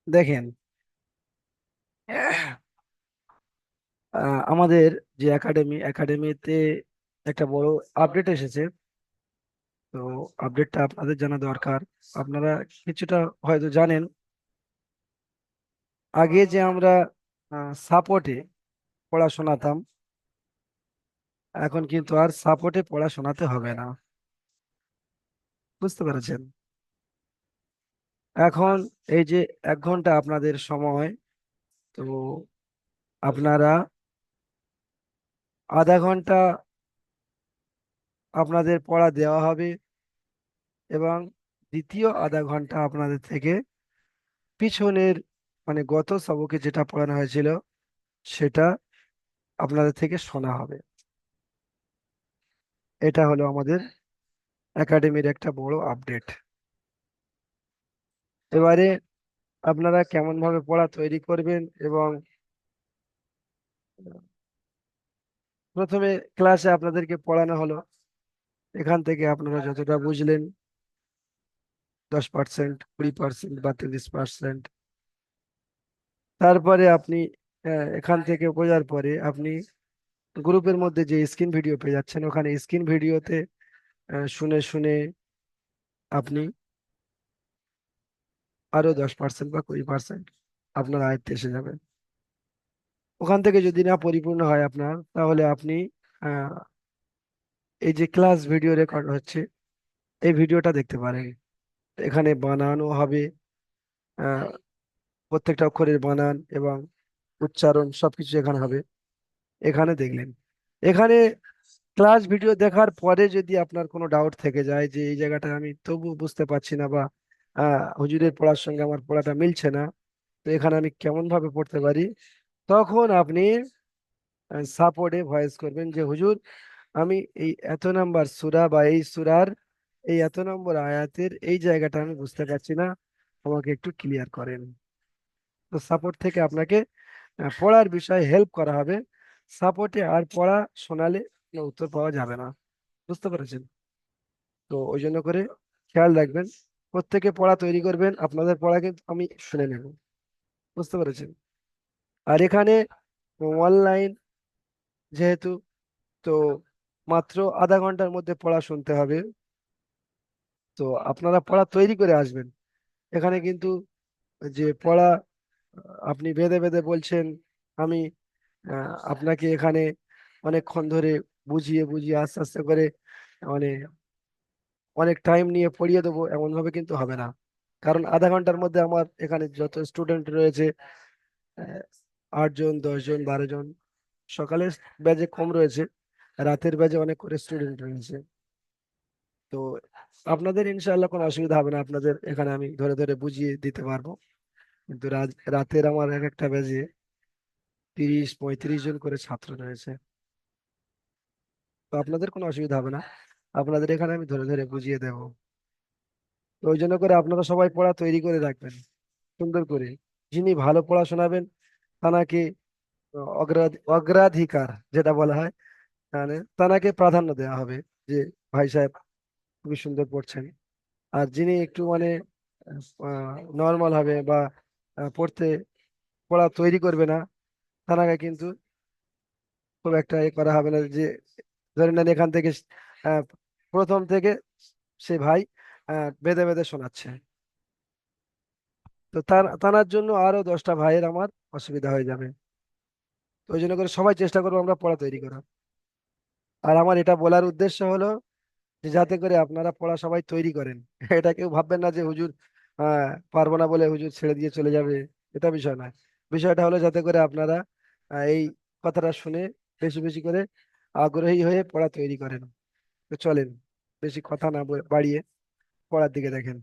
দেখেন, আমাদের যে একাডেমিতে একটা বড় আপডেট এসেছে। তো আপডেটটা আপনাদের জানা দরকার। আপনারা কিছুটা হয়তো জানেন, আগে যে আমরা সাপোর্টে পড়া শোনাতাম, এখন কিন্তু আর সাপোর্টে পড়া শোনাতে হবে না। বুঝতে পেরেছেন? এখন এই যে 1 ঘন্টা আপনাদের সময়, তো আপনারা আধা ঘন্টা আপনাদের পড়া দেওয়া হবে, এবং দ্বিতীয় আধা ঘন্টা আপনাদের থেকে পিছনের, মানে গত সবকে যেটা পড়ানো হয়েছিল সেটা আপনাদের থেকে শোনা হবে। এটা হলো আমাদের একাডেমির একটা বড় আপডেট। এবারে আপনারা কেমন ভাবে পড়া তৈরি করবেন, এবং প্রথমে ক্লাসে আপনাদেরকে পড়ানো হলো, এখান থেকে আপনারা যতটা বুঝলেন, 10%, 20% বা 30%। তারপরে আপনি এখান থেকে বোঝার পরে আপনি গ্রুপের মধ্যে যে স্ক্রিন ভিডিও পেয়ে যাচ্ছেন, ওখানে স্ক্রিন ভিডিওতে শুনে শুনে আপনি আরো 10% বা 20% আপনার আয়ত্তে এসে যাবে। ওখান থেকে যদি না পরিপূর্ণ হয় আপনার, তাহলে আপনি আহ, এই যে ক্লাস ভিডিও রেকর্ড হচ্ছে, এই ভিডিওটা দেখতে পারেন। এখানে বানানো হবে, আহ, প্রত্যেকটা অক্ষরের বানান এবং উচ্চারণ সবকিছু এখানে হবে। এখানে দেখলেন, এখানে ক্লাস ভিডিও দেখার পরে যদি আপনার কোনো ডাউট থেকে যায় যে এই জায়গাটা আমি তবু বুঝতে পারছি না, বা হুজুরের পড়ার সঙ্গে আমার পড়াটা মিলছে না, তো এখানে আমি কেমন ভাবে পড়তে পারি, তখন আপনি সাপোর্টে ভয়েস করবেন যে হুজুর, আমি এই এত নাম্বার সূরা বা এই সূরার এই এত নম্বর আয়াতের এই জায়গাটা আমি বুঝতে পারছি না, আমাকে একটু ক্লিয়ার করেন। তো সাপোর্ট থেকে আপনাকে পড়ার বিষয়ে হেল্প করা হবে। সাপোর্টে আর পড়া শোনালে কোনো উত্তর পাওয়া যাবে না। বুঝতে পেরেছেন? তো ওই জন্য করে খেয়াল রাখবেন, প্রত্যেকে পড়া তৈরি করবেন, আপনাদের পড়া কিন্তু আমি শুনে নেব। বুঝতে পেরেছেন? আর এখানে অনলাইন যেহেতু, তো মাত্র আধা ঘন্টার মধ্যে পড়া শুনতে হবে। তো আপনারা পড়া তৈরি করে আসবেন। এখানে কিন্তু যে পড়া আপনি বেঁধে বেঁধে বলছেন, আমি আপনাকে এখানে অনেকক্ষণ ধরে বুঝিয়ে বুঝিয়ে আস্তে আস্তে করে, মানে অনেক টাইম নিয়ে পড়িয়ে দেবো, এমন ভাবে কিন্তু হবে না। কারণ আধা ঘন্টার মধ্যে আমার এখানে যত স্টুডেন্ট রয়েছে, 8 জন, 10 জন, 12 জন, সকালের ব্যাচে কম রয়েছে, রাতের ব্যাচে অনেক করে স্টুডেন্ট রয়েছে। তো আপনাদের ইনশাআল্লাহ কোনো অসুবিধা হবে না, আপনাদের এখানে আমি ধরে ধরে বুঝিয়ে দিতে পারবো। কিন্তু রাতের আমার এক একটা ব্যাচে 30-35 জন করে ছাত্র রয়েছে। তো আপনাদের কোনো অসুবিধা হবে না, আপনাদের এখানে আমি ধরে ধরে বুঝিয়ে দেবো। তো ওই জন্য করে আপনারা সবাই পড়া তৈরি করে রাখবেন সুন্দর করে। যিনি ভালো পড়া শোনাবেন, তাকে অগ্রাধিকার যেটা বলা হয়, মানে তাকে প্রাধান্য দেওয়া হবে, যে ভাই সাহেব খুবই সুন্দর পড়ছেন। আর যিনি একটু মানে নর্মাল হবে, বা পড়া তৈরি করবে না, তাকে কিন্তু খুব একটা করা হবে না। যে ধরে নেন এখান থেকে আহ, প্রথম থেকে সে ভাই বেঁধে বেঁধে শোনাচ্ছে, তো তার জন্য আরো 10টা ভাইয়ের আমার অসুবিধা হয়ে যাবে। তো ওই জন্য করে সবাই চেষ্টা করবো আমরা পড়া তৈরি করা। আর আমার এটা বলার উদ্দেশ্য হলো যে যাতে করে আপনারা পড়া সবাই তৈরি করেন। এটা কেউ ভাববেন না যে হুজুর পারবো না বলে হুজুর ছেড়ে দিয়ে চলে যাবে, এটা বিষয় নয়। বিষয়টা হলো যাতে করে আপনারা এই কথাটা শুনে বেশি বেশি করে আগ্রহী হয়ে পড়া তৈরি করেন। তো চলেন, বেশি কথা না বাড়িয়ে পড়ার দিকে দেখেন।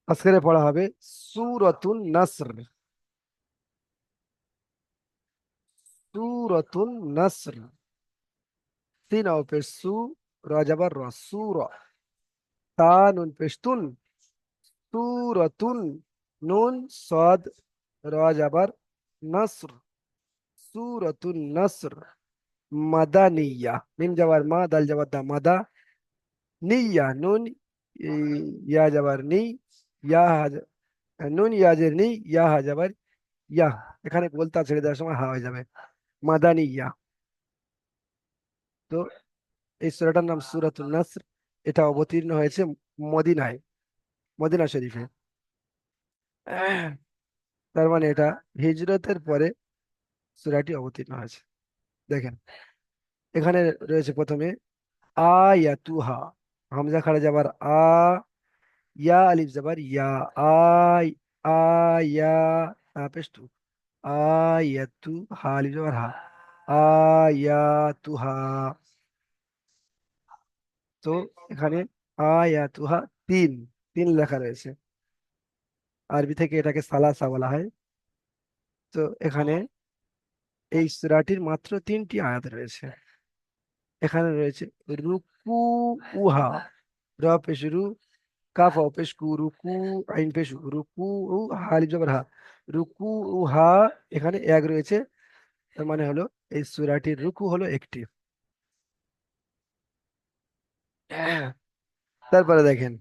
আজকের পড়া হবে সূরাতুন নাসর। সূরাতুন নাসর, তিন অ পেশ সু, র জবর র, সূরা। তা নুন পেশ তুন, সূরাতুন। নুন সাদ, র জবর নাসর, সূরাতুন নাসর। মাদানিয়া, মিম জবর মা, দাল জবর দা, মাদা। নিয়া নুন ইয়া যাবার নি, ইয়া নুন ইয়াজের নি, ইয়া যাবার ইয়া। এখানে গোলতা ছেড়ে দেওয়ার সময় হা হয়ে যাবে। মাদানি ইয়া। তো এই সূরাটার নাম সূরাতুন নাসর। এটা অবতীর্ণ হয়েছে মদিনায়, মদিনা শরীফে। তার মানে এটা হিজরতের পরে সূরাটি অবতীর্ণ হয়েছে। দেখেন, এখানে রয়েছে প্রথমে আয়াতুহা, হামজা খাড়া যাবার আ, ইয়া আলিফ যাবার ইয়া, আই, আয়া, পেশ টু, আয়াতু, হা আলিফ যাবার হা, আয়াতুহা। তো এখানে আয়াতুহা তিন, তিন লেখা রয়েছে। আরবি থেকে এটাকে সালাসা বলা হয়। তো এখানে এই সূরাটির মাত্র তিনটি আয়াত রয়েছে। এখানে রয়েছে রুকু উহা, র পেশ রু, কাফ ওয়া পেশ কু, রুকু আইন পেশ উ, রুকু উ, হা আলিফ জবর হা, রুকু উহা। এখানে এক রয়েছে। তার মানে হলো এই সূরাটির রুকু হলো একটি। তারপরে দেখেন,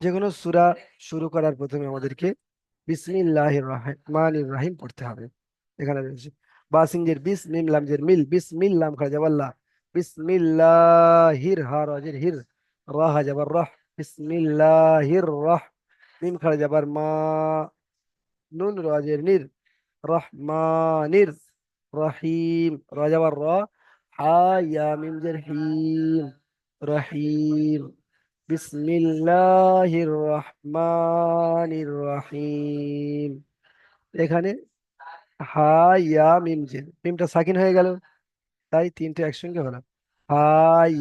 যে কোনো সূরা শুরু করার প্রথমে আমাদেরকে বিসমিল্লাহির রহমানির রহিম পড়তে হবে। এখানে রয়েছে বাসিংজের বিস, মিম লামজের মিল, বিসমিল্লাম খাজা জাবাল্লাহ, বিসমিল্লাহির হা রাজের হির, রাহ যাবার রাহ, বিসমিল্লাহির রাহ, মিম খাজা যাবার মা, নুন রাজের নির, রহমানির রহিম, রা যাবার র, হা ইয়া মিম জের হিম, রহিম, বিসমিল্লাহির রহমানির রহিম। এখানে হা ইয়া মিম জের, মিমটা সাকিন হয়ে গেল, তাই তিনটে একসঙ্গে হলো, হা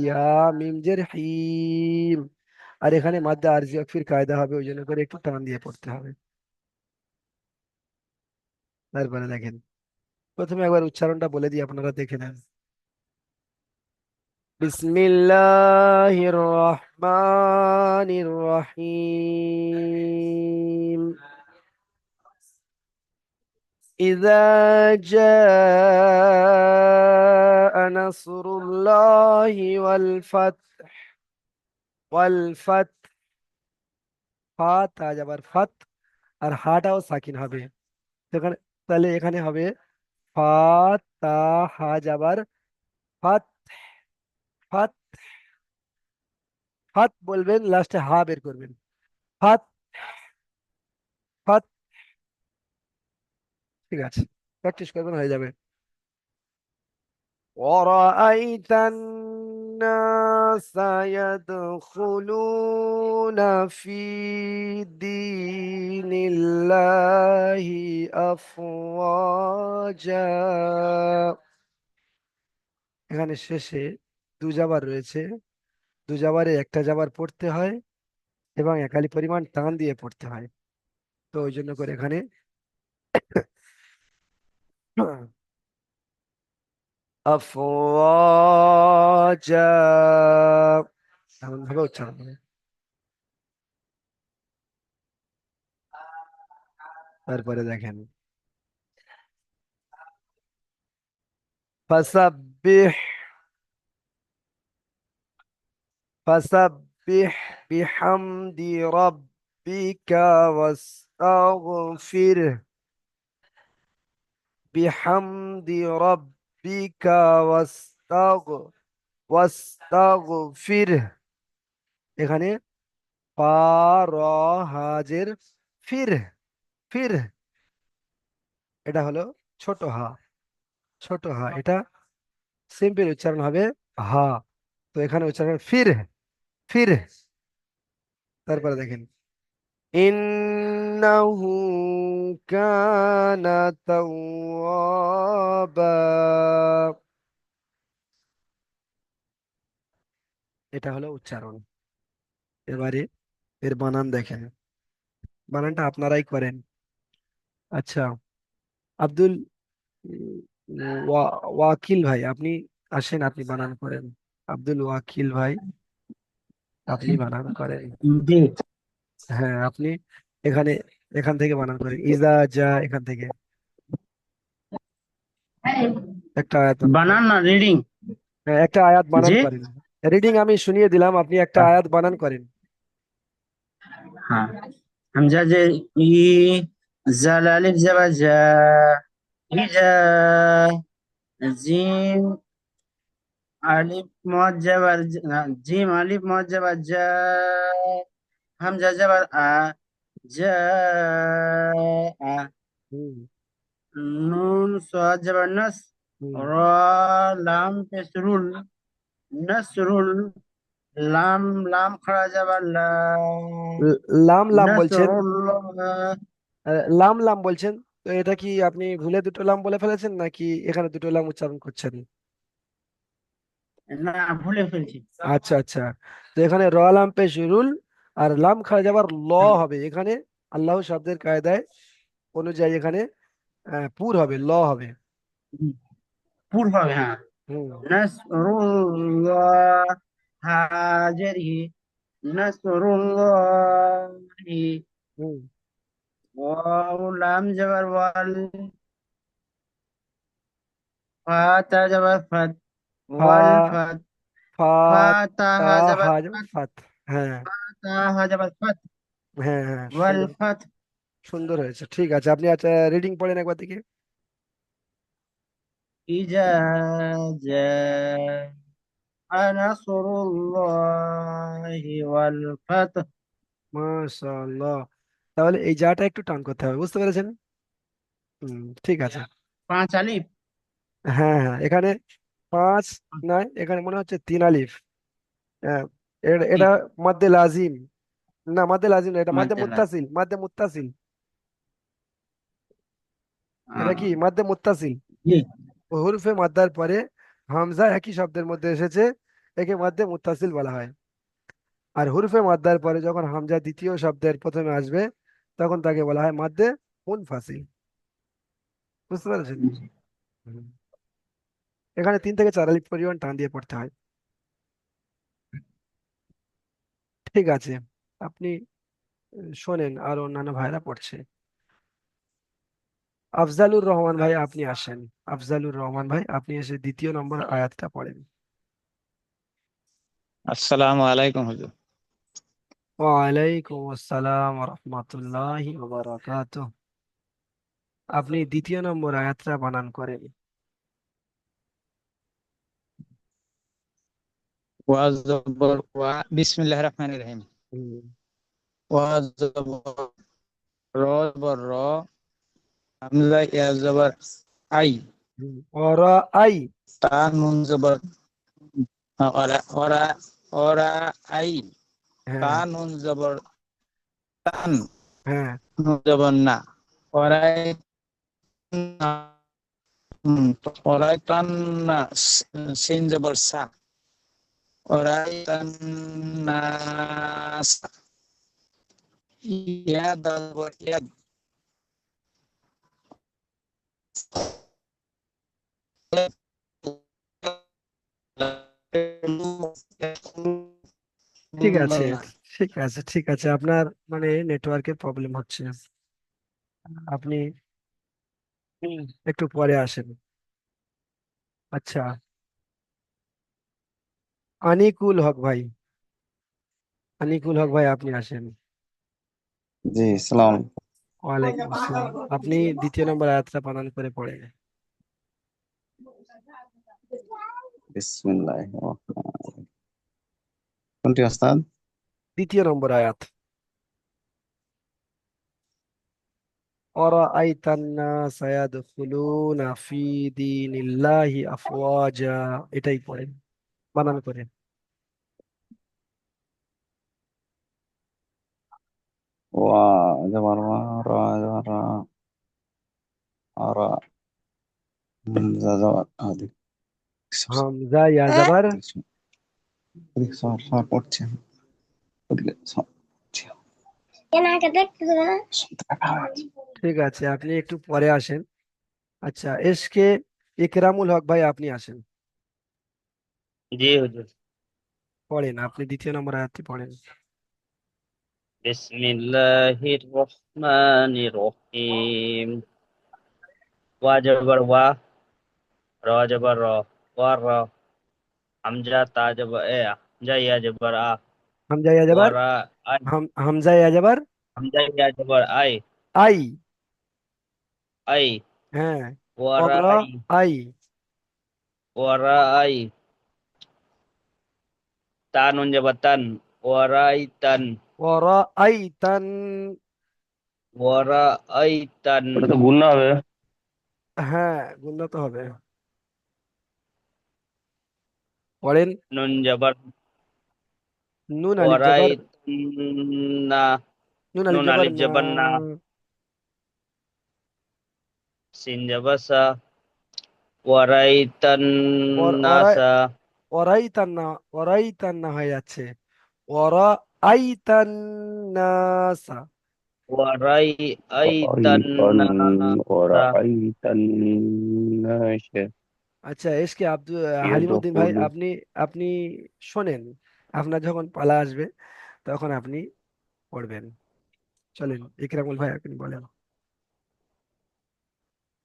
ইয়া মিম জের হিম। আর এখানে মাদ্দা আরজি ওয়াকফির কায়দা হবে, ওই জন্য করে একটু টান দিয়ে পড়তে হবে। তারপরে দেখেন, প্রথমে একবার উচ্চারণটা বলে দিই, আপনারা দেখে নেন। বিসমিল্লাহির রহমানির রহিম। إذا جاء نصر الله والفتح، والفتح، ফা তা যাবার ফাত, আর হাটাও সাকিন হবে। তো এখানে, তাহলে এখানে হবে ফা তা হা যাবার ফাত, ফাত, ফাত বলবেন, লাস্টে হা বের করবেন, ফাত, ফাত। ঠিক আছে, প্র্যাকটিস করবেন, হয়ে যাবে। ورأيت الناس يدخلون في دين الله أفواجا। এখানে শেষে দু জাবার রয়েছে, দু জাবারে একটা জাবার পড়তে হয় এবং একালি পরিমাণ টান দিয়ে পড়তে হয়। তো ওই জন্য করে এখানে আফওয়াজা এমন ভাবে উচ্চারণ হবে। তারপরে দেখেন, ফাসাব্বিহ, فسبح بحمد ربك واستغفره، بحمد ربك واستغفره। এখানে পা র হাজের ফির, ফির, এটা হলো ছোট হা, ছোট হা, এটা সিম্পল উচ্চারণ হবে হা। তো এখানে উচ্চারণ হবে ফির, ফির। তারপরে দেখেন, ইন্নাহু কানা তাওয়াবা, এটা হলো উচ্চারণ। এবারে এর বানান দেখেন, বানানটা আপনারাই করেন। আচ্ছা, আব্দুল ওয়াকিল ভাই, আপনি আসেন, আপনি বানান করেন। আব্দুল ওয়াকিল ভাই, আপনি বানান করেন। জি। হ্যাঁ, আপনি এখানে, এখান থেকে বানান করেন, ইজা যা, এখান থেকে একটা আয়াত বানান করেন। বানান না রিডিং। হ্যাঁ, একটা আয়াত বানান জি। করেন। রিডিং আমি শুনিয়ে দিলাম, আপনি একটা আয়াত বানান করেন। हाँ। हमजा जे ई, जाल अलिफ जबर जा, हिजा, जीम अलिफ मौज जबर जीम अलिफ मौज जबर जा, हमजा जबर आ, जा, आ, হুম। नून स्वाद जबर नस, হুম। रा लाम पेसरुल, नसरुल, लाम लाम खड़ा जबर ला, লাম লাম বলছেন। नसरुल्लाह। লাম লাম বলছেন। তো এটা কি আপনি ভুলে দুটো লাম বলে ফেলেছেন, নাকি এখানে দুটো লাম উচ্চারণ করছেন? না, ভুলে ফেলছি। আচ্ছা আচ্ছা। তো এখানে র লাম পেশরুল আর লাম খাড়া যাবার ল হবে এখানে। আল্লাহ শব্দের কায়দায় অনুযায়ী এখানে পুর হবে, ল হবে। পূর্ব হবে, হ্যাঁ। হুম। নাসরুল্লাহ হাজারিহি, নাসরুল্লাহি, হুম। ওয়াও লাম জবর ওয়াল, ফাতা জবর ফাত, ফা ওয়াল ফাত, ফা তা ফাতাহা জবর হা ফাত, ফাত। হ্যাঁ ফাতাহা জবর ফাত, হ্যাঁ হ্যাঁ, ওয়াল সুন্দর। ফাত। সুন্দর হয়েছে, ঠিক আছে। আপনি আচ্ছা রিডিং পড়েন একবার দেখি। ইজা জা নাসরুল্লাহি ওয়াল ফাত। মাশাআল্লাহ। তাহলে এই জাটা একটু টান করতে হবে, বুঝতে পেরেছেন? ঠিক আছে। পাঁচ আলিফ। হ্যাঁ হ্যাঁ, এখানে পাঁচ নয়, এখানে মনে হচ্ছে তিন আলিফ। হ্যাঁ। এটা ঠিক। মাদ্দে লাজিম। না, মাদ্দে লাজিম না, এটা মাদ্দে মাদ্দালা। মুত্তাসিল, মাদ্দে মুত্তাসিল। এটা কি আহ, মাদ্দে মুত্তাসিল? জি। হুরফে মাদ্দার পরে হামজা একই শব্দের মধ্যে এসেছে, একে মাদ্দে মুত্তাসিল বলা হয়। আর হুরফে মাদ্দার পরে যখন হামজা দ্বিতীয় শব্দের প্রথমে আসবে, তখন তাকে বলা হয় মাদ্দে মুনফাসিল। বুঝতে পেরেছেন? হুম। এখানে 3 থেকে 4 আলিফ পরিমাণ টান দিয়ে পড়তে হয়। ঠিক আছে। আপনি শোনেন, আর অন্যান্য ভাইরা পড়ছে। আফজালুর রহমান ভাই আপনি আসেন। আফজালুর রহমান ভাই আপনি এসে 2 নম্বর আয়াতটা পড়েন। আসসালামু আলাইকুম হুজুর। ওয়ালাইকুম আসসালাম রহমতুল্লাহি বারাকাতুহ। আপনি 2 নম্বর আয়াতটা বানান করেন। ওয়া জবর ওয়া, বিসমিল্লাহির রহমানির রহিম। হুম। ওয়া জবর র, জবর র, হামজা ইয়া জবর আই, হুম। ওরা আই। তা নুন জবর ওরা ওরা ওরা আই, তা হ্যাঁ নুন জবর তান, হ্যাঁ নুন জবর না, ওরাই না, ওরাই তান না, সিন জবর সা, ওরাই তান না, ইয়া জবর ইয়াদ, ঠিক আছে, ঠিক আছে, ঠিক আছে। আপনার মানে নেটওয়ার্কের প্রবলেম হচ্ছে। আপনি একটু পরে আসেন। আচ্ছা। আনিকুল হক ভাই, আনিকুল হক ভাই আপনি আসেন। জি, সালাম। ওয়ালাইকুম আসসালাম। আপনি 2 নম্বর আয়াতটা বানান করে পড়েন। বিসমিল্লাহ। কোনটি ওস্তাদ? 2 নম্বর আয়াত। أرأيت الناس يدخلون في دين الله أفواجا। এটাই পড়েন, বানান করেন। ওয়া জবর ওয়া, রা জবর রা, আরা, হামজা জবর আদি। হামজা ইয়া জাবার। ওদিকে সর সর পড়ছে, ওদিকে সর। ঠিক আছে, আপনি একটু পরে আসেন। আচ্ছা, এসকে ইকরামুল হক ভাই আপনি আসেন। জি হুজুর। পড়েন, আপনি 2 নম্বর আয়াতটি পড়েন। বিসমিল্লাহির রহমানির রহিম। ওয়া জবর ওয়া, র জবর র, ওয়ার র, হামজা তা জবর এ, হামজা ইয়া জবর আ, হামজা ইয়া জবর ওয়ারা আই, হামজা ইয়া জবর হামজা ইয়া জবর আই, আই। আই, হ্যাঁ, ওয়ারা ওয়ারা আই, আই। ওয়ারা আই, তা নুন জবর তান, ওয়ারা আই তান, ওয়ারা আই তান। ওয়ারা আই তান, ওটা তো গুণ না হবে। হ্যাঁ, উন্নত হবে। পড়েন। নুন জবর, নুন আলিফ ওয়ারা আই জবর না, নুন আলিফ নুন জবর আলিফ না। জবর না, সিন জবর সা, ওয়ারাই তান ওরা নাসা, ওরাই তান না, ওরাই তান না হয়ে যাচ্ছে। ওরা আই তান নাসা। ওয়ারাই আই তান রাআইতান নাসা, ওয়ারাআইতান নাস আচ্ছা, এসকে আব্দুল হালিমুদ্দিন ভাই, ইয়াদখুলু। আপনি আপনি শোনেন, আপনার যখন পালা আসবে তখন আপনি পড়বেন। চলেন, ইকরামুল ভাই আপনি বলেন।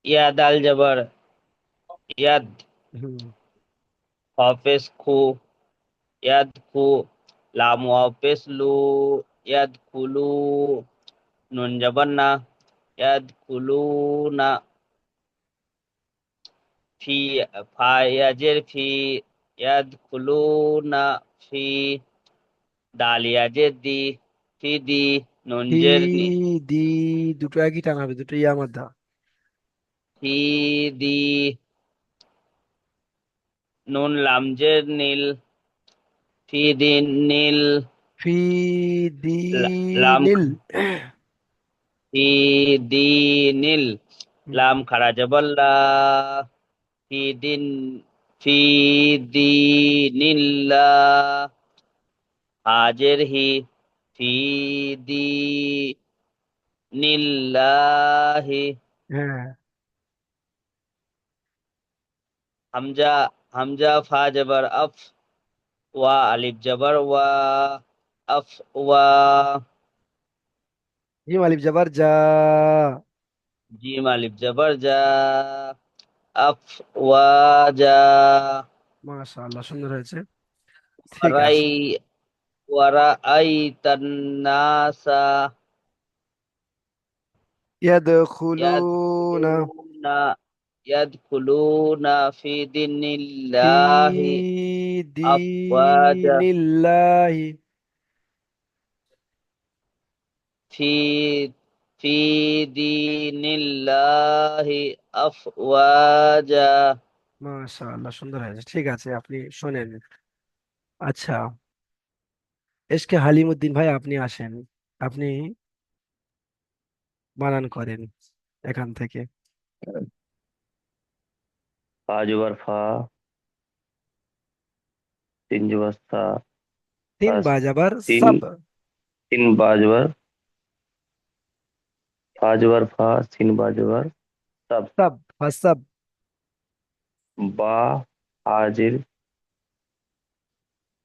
ইয়া দাল জবর ইয়াদ, হুম। হাফেজ খু, ইয়াদ খু, লাম হাফেজ লু, ইয়াদ খুলু, নুন জবর না, ইয়াদ খুলু না, ফি, ফা ইয়াজের ফি, ইয়াদ খুলু না, ফি, দাল ইয়াজের দি, ফি দি, নুন হি জের নি, দি, দুটো একই টান হবে, দুটো ইয়া মাদ্দা। ফি দি, নুন লামজের নীল, ফি দিন নীল, ফি লাম, দিনিল। ফি দিনিল, হুম। লাম খাড়া জবল্লা, ফি দিন, ফি দিনিল্লাহ, হাজের হি, ফি দিনিল্লাহি, হ্যাঁ। হামজা, হামজা ফা জবর আফ, ওয়া আলিফ জবর ওয়া, আফ ওয়া, জিম আলিফ জবর যা। জিম আলিফ জবর যা, আফ ওয়া যা, মাশাআল্লাহ, সুন্দর হয়েছে। ঠিক ওয়ারাই, আছে। ওয়ারাই তান্নাসা, ইয়াদখুলুনা ইয়াদখুলুনা, ইয়াদখুলুনা ফি ফি দিনিল্লাহি আফওয়াজা, দীনিল্লাহি। ফি, ফি দিনিল্লাহি আফওয়াজা। মাশাআল্লাহ, সুন্দর হয়েছে। ঠিক আছে, আপনি শোনেন। আচ্ছা, এসকে হালিমুদ্দিন ভাই আপনি আসেন, আপনি বানান করেন এখান থেকে। ফা জবর ফা, তিন জবর সা, তিন ফাস বাজাবার তিন, সব। তিন বা জবর, ফা জবর ফা, সিন বা জবর সাব, সব সব। বা হাজির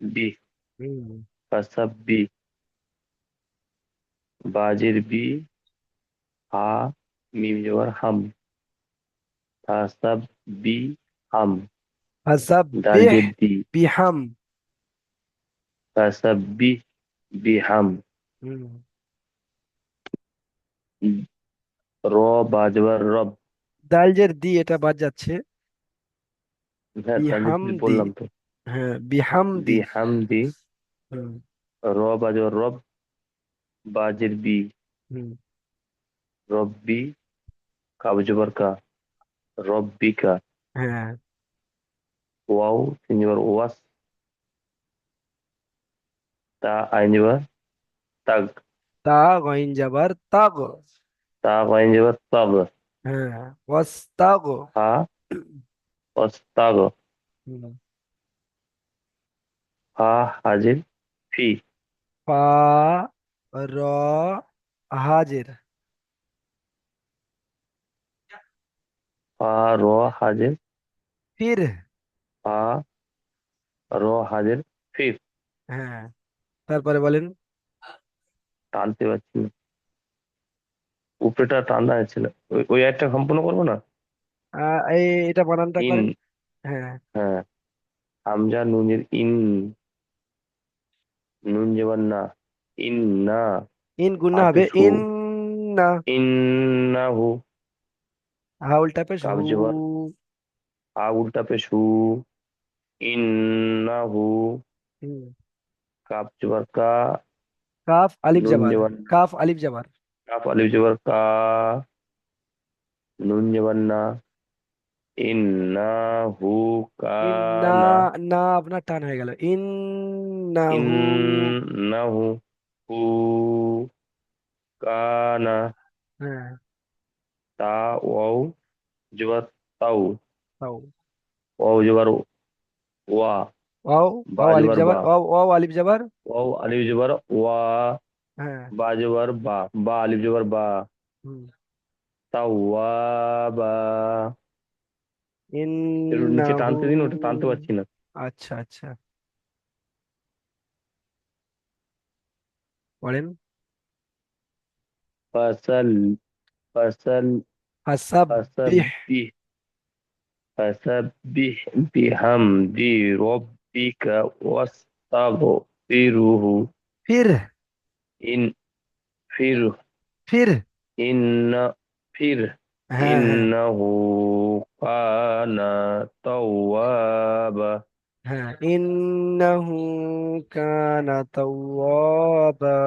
বি, হুম। ফাসাব বি, বাজির বি, হা মিম জবর হাম, ফাসাব বি হাম, দাল ফাসাব্বিহ জের দি, বিহাম। ফাসাব বি বিহাম, হুম। র বা জবর রব। দালজের দি, এটা বাদ যাচ্ছে। হ্যাঁ তানজিদ বিহামদি। বললাম তো। হ্যাঁ, বিহামদি। বিহামদি, হুম। র বা জবর রব, বাজির বি, হুম। রব্বি, কাব জবর কা, রব্বিকা, হ্যাঁ। ওয়াও তিন জবর ওয়াস, তা আইন জবর তাগ, তা গইন যাবার তাগ। তা আইন জবর তাগ, হ্যাঁ, ওয়াস্তাগ। হা ওয়াস্তাগ, হুম। ফা হাজির ফি, ফা র হাজির। ফা র হাজির, ফির। ফা র হাজির ফির। হ্যাঁ, তারপরে বলেন। টানতে পারছি না, উপরেটা টানা আছে না, ওই ওই একটা সম্পূর্ণ করবো না। এটা বানানটা ইন, করেন। হ্যাঁ। হ্যাঁ, হামজা নুনের ইন, নুন জবর না, ইন না, ইন গুন্না হাতে হবে সু, ইন না, ইন্নাহু, হা উল্টা পেশ কাব হু, জবর আ উল্টা পে সু, ইন্নাহু, হুম। কাব জবর কা, কাফ আলিফ নুন জাবার, জবর কাফ আলিফ জাবার, কাফ আলিফ জবর কা, নুন জবর না, ইন্নাহু ইন্না, কানা, না আপনার টান হয়ে গেল, ইন্নাহু, ইন্নাহু হু কানা, হ্যাঁ, তা ওয়াও জবর তাও, তাও, ওয়াও জবর ওয়া, ওয়াও, বা ওয়াও আলিফ জবর জাবার, বা, ওয়াও ওয়াও আলিফ জাবার, ওয়াও আলিফ জবর ওয়া, হ্যাঁ, বা জবর বা, বা আলিফ জবর বা, হুম। তাওয়াবা, একটু নিচে ইন্নাহু, টানতে দিন, ওটা টানতে পারছি না। আচ্ছা আচ্ছা, পড়েন। ফাসাল ফাসাল ফাসাব্বিহ, ফাসাব্বিহ ফাসাব্বিহ বিহামদি রব্বিকা ওয়াস্তাগফিরুহু, ফির, ইন ফির ফির, ইন্না ফির হ্যাঁ হ্যাঁ ইন্নাহু কানা তাওয়াবা। হ্যাঁ, ইন্নাহু কানা তাওয়াবা।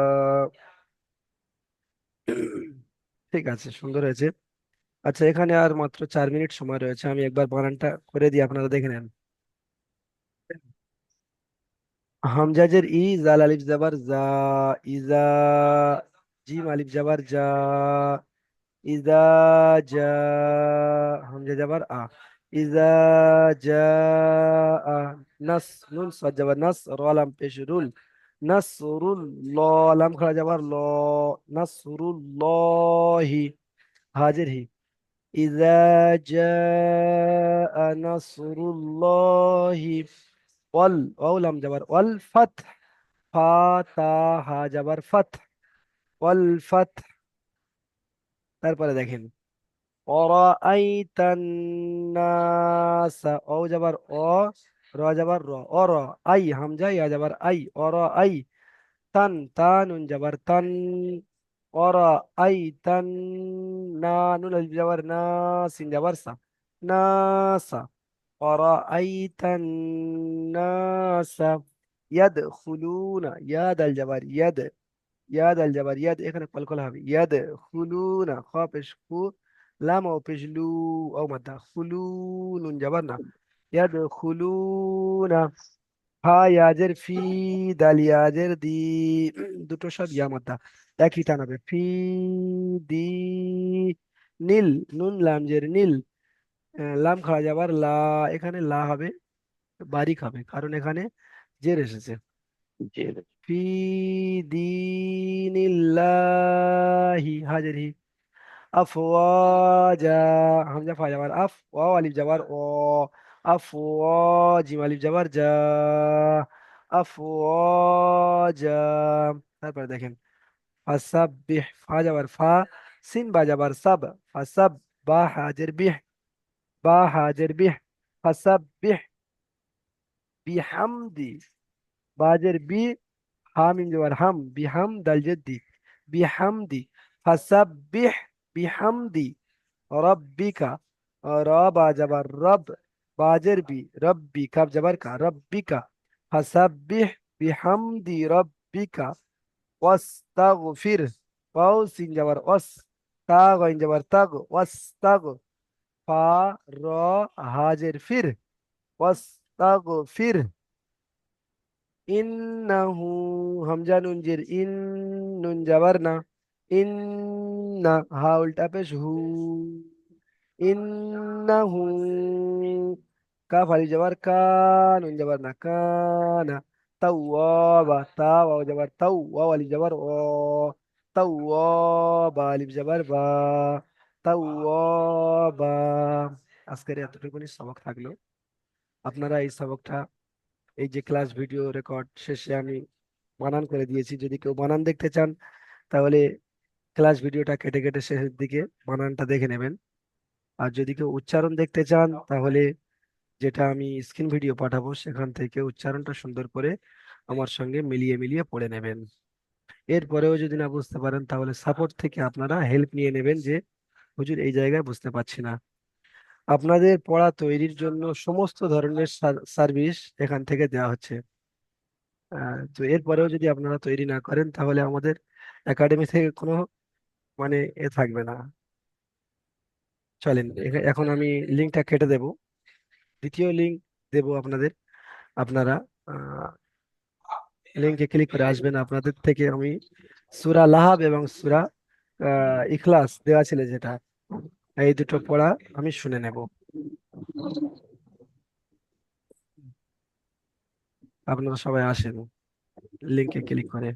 ঠিক আছে, সুন্দর হয়েছে। আচ্ছা, এখানে আর মাত্র 4 মিনিট সময় রয়েছে, আমি একবার বানানটা করে দিই, আপনারা দেখে নেন। হামজাজের ই, জাল আলিফ জাবার জা, ইজা, জিম আলিফ জাবার জা, ইজা, জা, হামজা জাবার আ, ইজা, জা, আ, নাস, নুন সাদ জাবার নাস, র লাম পেশ রুল, নাসরুল, ল লাম খাড়া জাবার ল, নাসরুল্লাহি, হাজির হি, ইজা, জা, নাসরুল্লাহি, ওয়াল, ওয়াও লাম জাবার ওয়াল, ফাত, ফা, তা, হা জাবার ফাত, ওয়াল ফাত। তারপরে দেখেন, অরাআইতান নাসা, ও যাবার অ, র যাবার র, অর, আই হামজা ইয়া যাবার আই, অর আই, তান, তানুন যাবার তান, অরাআইতান, না, নুন আলিফ যাবার না, সিন যাবার সা, নাসা, অরাআইতান নাসা, ইয়াদখুলুনা, ইয়া দাল যাবার ইয়াদ, ইয়াদ আল জাবার ইয়াদ, এখানে কলকলা হবে, ইয়াদ খুলুনা, খ পেশ খু, লাম ও পেশ লু, ও মাদ্দা খুলু, নুন জাবার না, ইয়াদ খুলুনা, ফা ইয়াজের ফি, দাল ইয়াজের দি, দুটো সব ইয়া মাদ্দা, একই টান হবে, ফি, দি, নীল, নুন লাম জের নীল, লাম খাড়া যাবার লা, এখানে লা হবে, বারিক হবে, কারণ এখানে জের এসেছে। জি ফি দীনিল্লাহি, হাজির হি, আফওয়াজা, হামজা ফা যাবার আফ, ওয়াও আলিফ যাবার ও, আফওয়াজিম আলিফ যাবার যা, আফওয়াজা। তারপরে দেখেন, ফাসাব্বিহ, ফা যাবার ফা, সিন বা যাবার সাব, ফাসাব, বা হাজির বিহ, বা হাজির বিহ, ফাসাব্বিহ বিহামদি, বাজের বি, হামিম যাবার হাম, বিহাম দাল জেদ্দি, বিহামদি, ফাসাব্বিহ বিহামদি রব্বিকা, রবা যাবার রব, বাজের বি, রব্বি, কাব যাবার কা, রব্বিকা, ফাসাব্বিহ বিহামদি রব্বিকা, ওয়াস্তাগফির, ওয়াও সিন যাবার ওয়াস, তা গইন যাবার তাগ, ওয়াস্তাগ, ফা, র, হাজের ফির, ওয়াস্তাগফির, ইন্নাহু, হামজা নুন জের ইন, নুন যাবার না, ইন্না, হা উল্টা পেশ হু, ইন্নাহু, কাফ আলিফ যাবার কা, নুন যাবার না, কানা, তাওয়াবা, তা ওয়াও যাবার তাও, ওয়াও আলিফ যাবার ও, তাওয়াবা আলিফ যাবার বা, তাওয়াবা। আজকের এতটুকুনি সবক থাকলো। আপনারা এই সবকটা, এই যে ক্লাস ভিডিও রেকর্ড শেষে আমি বানান করে দিয়েছি, যদি কেউ বানান দেখতে চান তাহলে ক্লাস ভিডিওটা কেটে কেটে শেষের দিকে বানানটা দেখে নেবেন। আর যদি কেউ উচ্চারণ দেখতে চান তাহলে যেটা আমি স্ক্রিন ভিডিও পাঠাবো সেখান থেকে উচ্চারণটা সুন্দর করে আমার সঙ্গে মিলিয়ে মিলিয়ে পড়ে নেবেন। এরপরেও যদি না বুঝতে পারেন তাহলে সাপোর্ট থেকে আপনারা হেল্প নিয়ে নেবেন যে হুজুর এই জায়গায় বুঝতে পারছি না। আপনাদের পড়া তৈরির জন্য সমস্ত ধরনের সার্ভিস এখান থেকে দেওয়া হচ্ছে। তো এরপরেও যদি আপনারা তৈরি না করেন তাহলে আমাদের একাডেমি থেকে কোনো মানে থাকবে না। চলেন এখন আমি লিঙ্কটা কেটে দেব, দ্বিতীয় লিঙ্ক দেব আপনাদের। আপনারা লিঙ্কে ক্লিক করে আসবেন। আপনাদের থেকে আমি সূরা লাহাব এবং সূরা ইখলাস দেওয়া ছিল যেটা, এই দুটো পড়া আমি শুনে নেব। আপনারা সবাই আসেন লিঙ্কে ক্লিক করে।